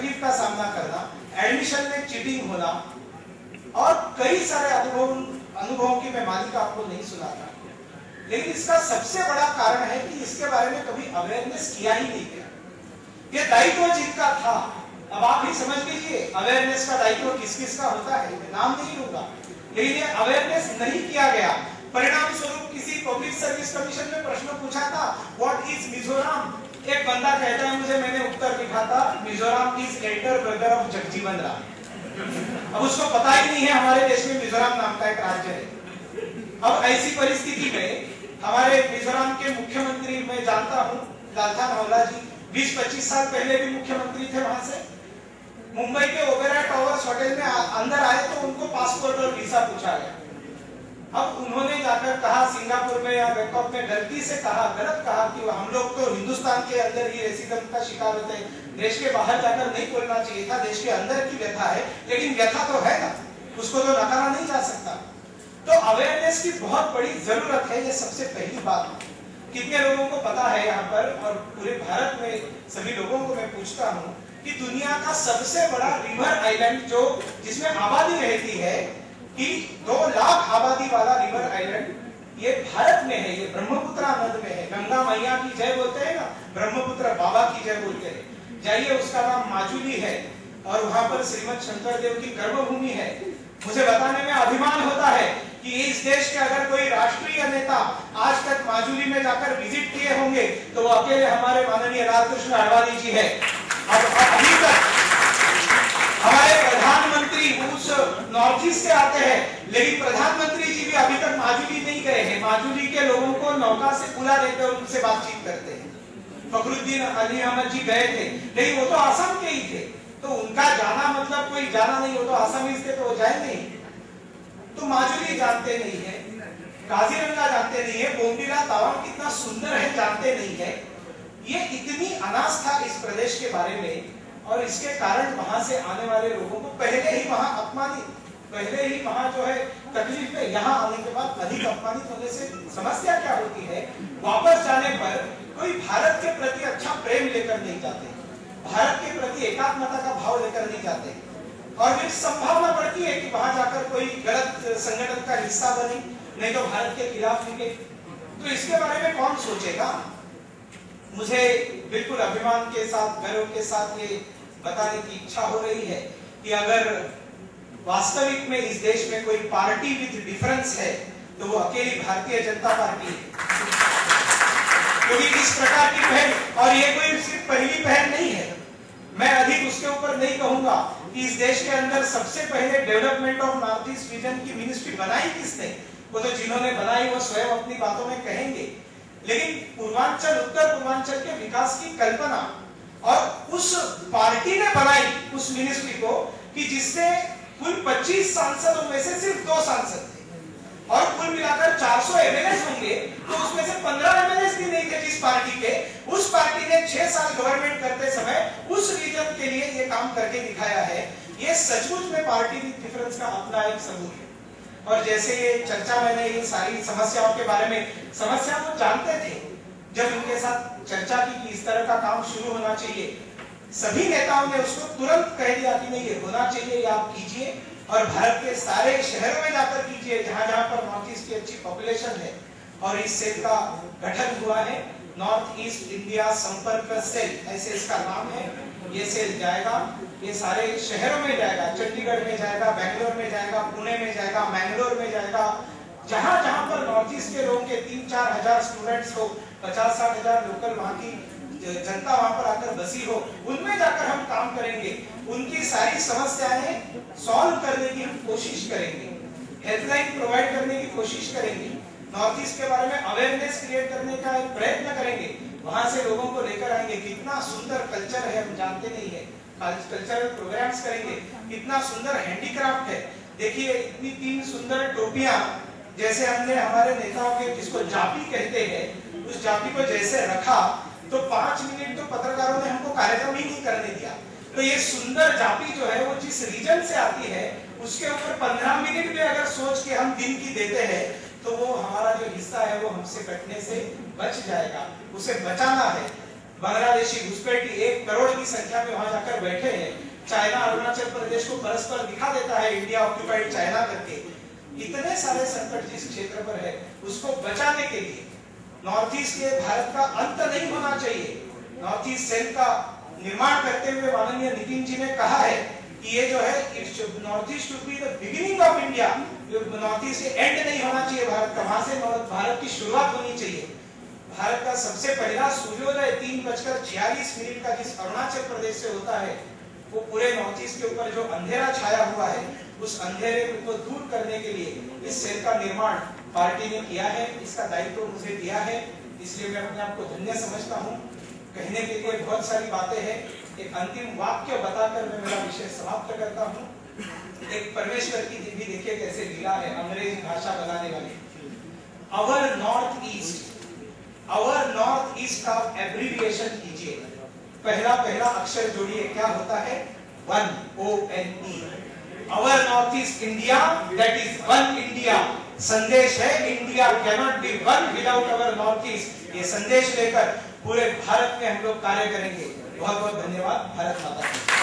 तकलीफ का सामना करना, एडमिशन में चीटिंग होना और कई सारे अनुभवों की मैं मालिका आपको नहीं सुनाता, लेकिन इसका सबसे बड़ा कारण है कि इसके बारे में कभी अवेयरनेस किया ही नहीं गया। ये दायित्व जिनका था, अब आप ही समझ लीजिए अवेयरनेस का दायित्व किस किस का होता है, मैं नाम नहीं लूंगा, लेकिन ये अवेयरनेस नहीं किया गया। परिणाम स्वरूप किसी पब्लिक सर्विस कमीशन में प्रश्न पूछा था, व्हाट इज मिजोरम? एक बंदा कहता है मुझे, मैंने उत्तर लिखा था Mizoram is Elder brother of Jagjivan Ram. अब उसको पता ही नहीं है हमारे देश में मिजोरम नाम का एक राज्य है। अब ऐसी परिस्थिति में हमारे मिजोरम के मुख्यमंत्री, मैं जानता हूँ लालथा नवला जी 20-25 साल पहले भी मुख्यमंत्री थे वहां से। मुंबई के ओबेरॉय टावर्स होटल में अंदर आए तो उनको पासपोर्ट और वीजा पूछा गया। अब उन्होंने जाकर कहा सिंगापुर में या बैंकॉक में, गलत कहा कि हम लोग तो हिंदुस्तान के अंदर ही रेसिज्म का शिकार होते हैं, देश के बाहर जाकर नहीं बोलना चाहिए था, देश के अंदर की व्यथा है, लेकिन व्यथा तो है ना, उसको तो नकारा नहीं जा सकता। तो अवेयरनेस की बहुत बड़ी जरूरत है, ये सबसे पहली बात। कितने लोगों को पता है यहाँ पर, और पूरे भारत में सभी लोगों को मैं पूछता हूँ कि दुनिया का सबसे बड़ा रिवर आइलैंड जो जिसमें आबादी रहती है कि 2 लाख आबादी वाला रिवर आइलैंड ये भारत में है, ये ब्रह्मपुत्र नद में है। गंगा मैया की जय बोलते हैं ना, ब्रह्मपुत्र बाबा की जय बोलते हैं। जाइए, उसका नाम माजुली है और वहां पर श्रीमद शंकर देव की कर्मभूमि है। मुझे बताने में अभिमान होता है कि इस देश के अगर कोई राष्ट्रीय नेता आज तक माजुली में जाकर विजिट किए होंगे तो वो अकेले हमारे माननीय लालकृष्ण आडवाणी जी है। अभी तक हमारे प्रधानमंत्री उस नॉर्थ ईस्ट से आते हैं, लेकिन प्रधानमंत्री जी भी अभी तक माजुली नहीं गए हैं। माजुली के लोगों को नौका से बुला लेकर उनसे बातचीत करते हैं। फखरुद्दीन अली अहमद जी गए थे, लेकिन वो तो आसाम के ही थे, तो उनका जाना मतलब कोई जाना नहीं, वो तो आसामीज थे तो वो जाए नहीं। तो माजुली जानते नहीं है, काजीरंगा जानते नहीं है, बोमडीला तावांग कितना सुंदर है जानते नहीं है। ये इतनी अनास्था इस प्रदेश के बारे में, और इसके कारण वहां से आने वाले लोगों को पहले ही वहां अपमानित, पहले ही वहां जो है तकलीफ में, यहाँ आने के बाद अधिक अपमानित होने से समस्या क्या होती है, वापस जाने पर कोई भारत के प्रति अच्छा प्रेम लेकर नहीं जाते, भारत के प्रति एकात्मता का भाव लेकर नहीं जाते, और फिर संभावना बढ़ती है कि वहां जाकर कोई गलत संगठन का हिस्सा बने, नहीं तो भारत के खिलाफ निकले। तो इसके बारे में कौन सोचेगा? मुझे बिल्कुल अभिमान के साथ, गर्व के साथ ये बताने की इच्छा हो रही है कि अगर वास्तविक में इस देश में कोई पार्टी विद डिफरेंस है तो वो अकेली भारतीय जनता पार्टी है। क्योंकि इस प्रकार की पहल, और ये कोई सिर्फ पहली पहल नहीं है, मैं अधिक उसके ऊपर नहीं कहूंगा कि इस देश के अंदर सबसे पहले development of north east region की मिनिस्ट्री बनाई किसने? वो तो जिन्होंने बनाई वो स्वयं अपनी बातों में कहेंगे, लेकिन पूर्वांचल, उत्तर पूर्वांचल के विकास की कल्पना और उस पार्टी ने बनाई उस मिनिस्ट्री को कि जिससे कुल 25 सांसदों में से सिर्फ 2 सांसद थे, और कुल मिलाकर 400 एमएलएस होंगे, तो उसमें से 15 एमएलएस भी नहीं थे जिस पार्टी के। उस पार्टी ने 6 साल गवर्नमेंट करते समय उस रीजन के लिए ये काम करके दिखाया है। ये सचमुच में पार्टी विद डिफरेंस का अपना एक सबूत है। और जैसे ये चर्चा, मैंने ये सारी समस्याओं के बारे में, समस्या वो जानते थे जब उनके साथ चर्चा की कि इस तरह का काम शुरू होना चाहिए, सभी नेताओं ने उसको तुरंत कह दिया कि नहीं ये होना चाहिए, ये आप कीजिए, और भारत के सारे शहरों में जाकर कीजिए जहां जहां पर नॉर्थ ईस्ट की अच्छी पॉपुलेशन है। और इस सेल का गठन हुआ है, नॉर्थ ईस्ट इंडिया संपर्क सेल, ऐसे इसका नाम है। ये सेल जाएगा, ये सारे शहरों में जाएगा, चंडीगढ़ में जाएगा, बैंगलोर में जाएगा, पुणे में जाएगा, मैंगलोर में जाएगा, जहां जहां पर नॉर्थ ईस्ट के लोगों के 3-4 हजार स्टूडेंट्स हो, 50-60 हजार लोकल वहां की जनता वहां पर आकर बसी हो, उनमें जाकर हम काम करेंगे, उनकी सारी समस्याएं सॉल्व करने की हम कोशिश करेंगे, हेल्पलाइन प्रोवाइड करने की कोशिश करेंगे, नॉर्थ ईस्ट के बारे में अवेयरनेस क्रिएट करने का एक प्रयत्न करेंगे, वहां से लोगों को लेकर आएंगे। कितना सुंदर कल्चर है हम जानते नहीं है, कल्चरल प्रोग्राम्स करेंगे, कितना सुंदर हैंडीक्राफ्ट है। देखिए इतनी 3 सुंदर टोपियां, जैसे हमने हमारे नेताओं के, जिसको जापी कहते हैं, उस जापी को जैसे रखा तो 5 मिनट तो पत्रकारों ने हमको कार्यक्रम ही नहीं करने दिया। तो ये सुंदर जापी जो है वो जिस रीजन से आती है उसके ऊपर 15 मिनट भी अगर सोच के हम दिन की देते हैं तो वो हमारा जो हिस्सा है वो हमसे कटने से बच जाएगा। उसे बचाना है, बांग्लादेशी घुसपैठी 1 करोड़ की संख्या में वहां जाकर बैठे हैं। चाइना अरुणाचल प्रदेश को परस्पर दिखा देता है इंडिया ऑक्युपाइड चाइना करके। इतने सारे संकट जिस क्षेत्र पर है उसको बचाने के लिए नॉर्थ ईस्ट के भारत का अंत नहीं होना चाहिए। नॉर्थ ईस्ट सेल का निर्माण करते हुए माननीय नितिन जी ने कहा है कि ये जो है north east should be the beginning of India. North east and नहीं होना चाहिए भारत का, वहां से भारत की शुरुआत होनी चाहिए। भारत का सबसे पहला सूर्योदय 3:46 का जिस अरुणाचल प्रदेश से होता है वो पूरे नॉर्थ ईस्ट के ऊपर जो अंधेरा छाया हुआ है उस अंधेरे को दूर करने के लिए इस सेल का निर्माण पार्टी ने किया है। इसका दायित्व मुझे दिया है, इसलिए मैं अपने आप को धन्य समझता हूँ। कहने के लिए बहुत सारी बातें हैं। एक अंतिम वाक्य बताकर मैं मेरा विषय समाप्त करता हूँ। एक परमेश्वर की भी देखिए कैसे लीला है, अंग्रेजी भाषा बनाने वाली। अवर नॉर्थ ईस्ट का एब्रिविएशन कीजिए। पहला अक्षर जोड़िए, क्या होता है? One, ONE। Our north east India, that is one India. संदेश है India cannot be one without our north east. ये संदेश लेकर पूरे भारत में हम लोग कार्य करेंगे। बहुत बहुत धन्यवाद। भारत माता की।